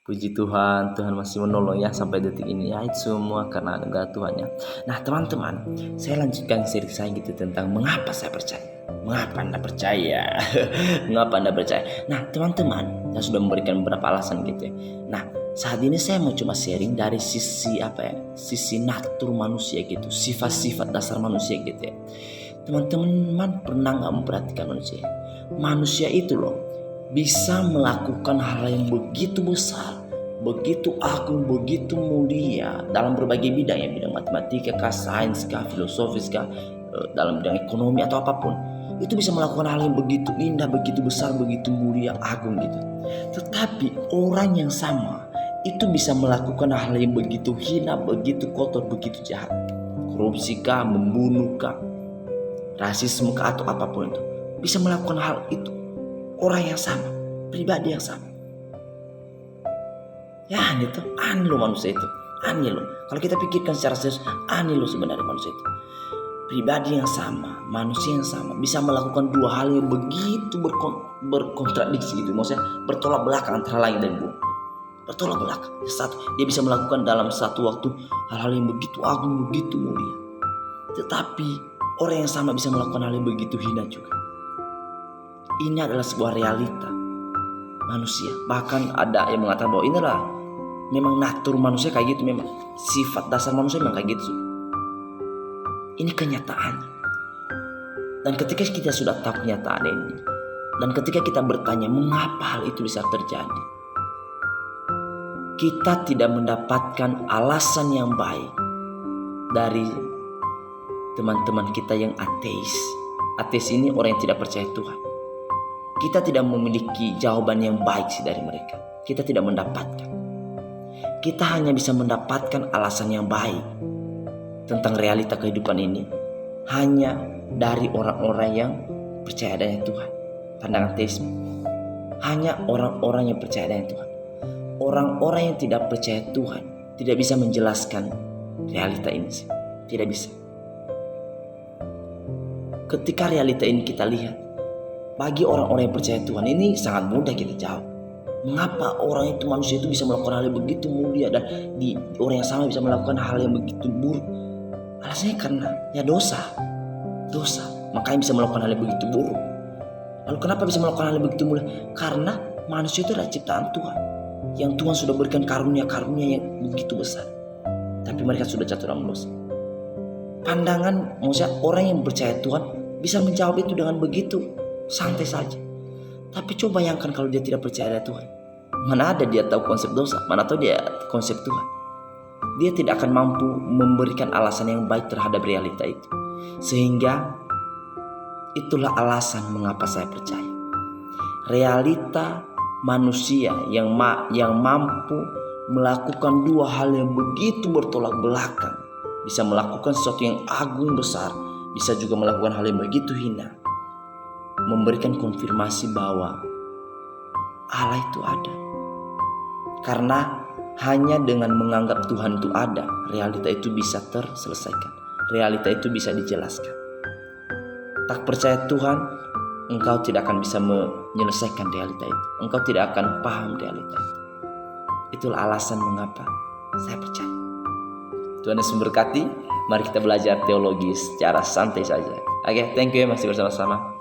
Puji Tuhan, Tuhan masih menolong ya sampai detik ini ya. Itu semua karena anugerah Tuhan ya. Nah teman-teman, saya lanjutkan seri saya gitu tentang mengapa saya percaya. Mengapa Anda percaya? Mengapa Anda percaya? Nah teman-teman, saya sudah memberikan beberapa alasan gitu ya. Nah saat ini saya mau coba sharing dari sisi sisi natur manusia gitu, sifat-sifat dasar manusia gitu ya. Teman-teman pernah nggak memperhatikan manusia? Manusia itu loh bisa melakukan hal yang begitu besar, begitu agung, begitu mulia dalam berbagai bidang ya, bidang matematika kah, sains kah, filosofis kah, dalam bidang ekonomi atau apapun. Itu bisa melakukan hal yang begitu indah, begitu besar, begitu mulia, agung gitu. Tetapi orang yang sama itu bisa melakukan hal yang begitu hina, begitu kotor, begitu jahat. Korupsi kah, membunuh kah, rasisme kah, atau apapun itu. Bisa melakukan hal itu. Orang yang sama, pribadi yang sama. Ya aneh tuh, aneh loh manusia itu. Aneh loh. Kalau kita pikirkan secara serius, aneh loh sebenarnya manusia itu. Pribadi yang sama, manusia yang sama, bisa melakukan dua hal yang begitu berkontradiksi gitu. Maksudnya bertolak belakang antara langit dan bumi. Bertolak belakang. Satu, dia bisa melakukan dalam satu waktu hal-hal yang begitu agung, begitu mulia. Tetapi orang yang sama bisa melakukan hal yang begitu hina juga. Ini adalah sebuah realita manusia. Bahkan ada yang mengatakan bahwa inilah memang natur manusia kayak gitu, memang sifat dasar manusia memang kayak gitu. Ini kenyataan. Dan ketika kita sudah tahu kenyataan ini, dan ketika kita bertanya mengapa hal itu bisa terjadi, kita tidak mendapatkan alasan yang baik dari teman-teman kita yang ateis. Ateis ini orang yang tidak percaya Tuhan. Kita tidak memiliki jawaban yang baik sih dari mereka. Kita tidak mendapatkan. Kita hanya bisa mendapatkan alasan yang baik tentang realita kehidupan ini hanya dari orang-orang yang percaya adanya Tuhan. Pandangan teisme. Hanya orang-orang yang percaya adanya Tuhan. Orang-orang yang tidak percaya Tuhan tidak bisa menjelaskan realita ini sih. Tidak bisa. Ketika realita ini kita lihat, bagi orang-orang yang percaya Tuhan ini sangat mudah kita jawab. Mengapa orang itu, manusia itu bisa melakukan hal yang begitu mulia dan orang yang sama bisa melakukan hal yang begitu buruk? Alasannya karena ya dosa. Makanya bisa melakukan hal yang begitu buruk. Lalu kenapa bisa melakukan hal yang begitu mulia? Karena manusia itu adalah ciptaan Tuhan, yang Tuhan sudah berikan karunia-karunia yang begitu besar. Tapi mereka sudah jatuh dalam dosa. Pandangan manusia, orang yang percaya Tuhan bisa menjawab itu dengan begitu santai saja. Tapi coba bayangkan kalau dia tidak percaya ada Tuhan. Mana ada dia tahu konsep dosa, mana tahu dia konsep Tuhan. Dia tidak akan mampu memberikan alasan yang baik terhadap realita itu. Sehingga itulah alasan mengapa saya percaya. Realita manusia yang mampu melakukan dua hal yang begitu bertolak belakang, bisa melakukan sesuatu yang agung besar, bisa juga melakukan hal yang begitu hina, memberikan konfirmasi bahwa Allah itu ada. Karena hanya dengan menganggap Tuhan itu ada, realita itu bisa terselesaikan, realita itu bisa dijelaskan. Tak percaya Tuhan, engkau tidak akan bisa menyelesaikan realita itu. Engkau tidak akan paham realita itu. Itulah alasan mengapa saya percaya. Tuhan Yesus memberkati. Mari kita belajar teologi secara santai saja. Oke, thank you ya, masih bersama-sama.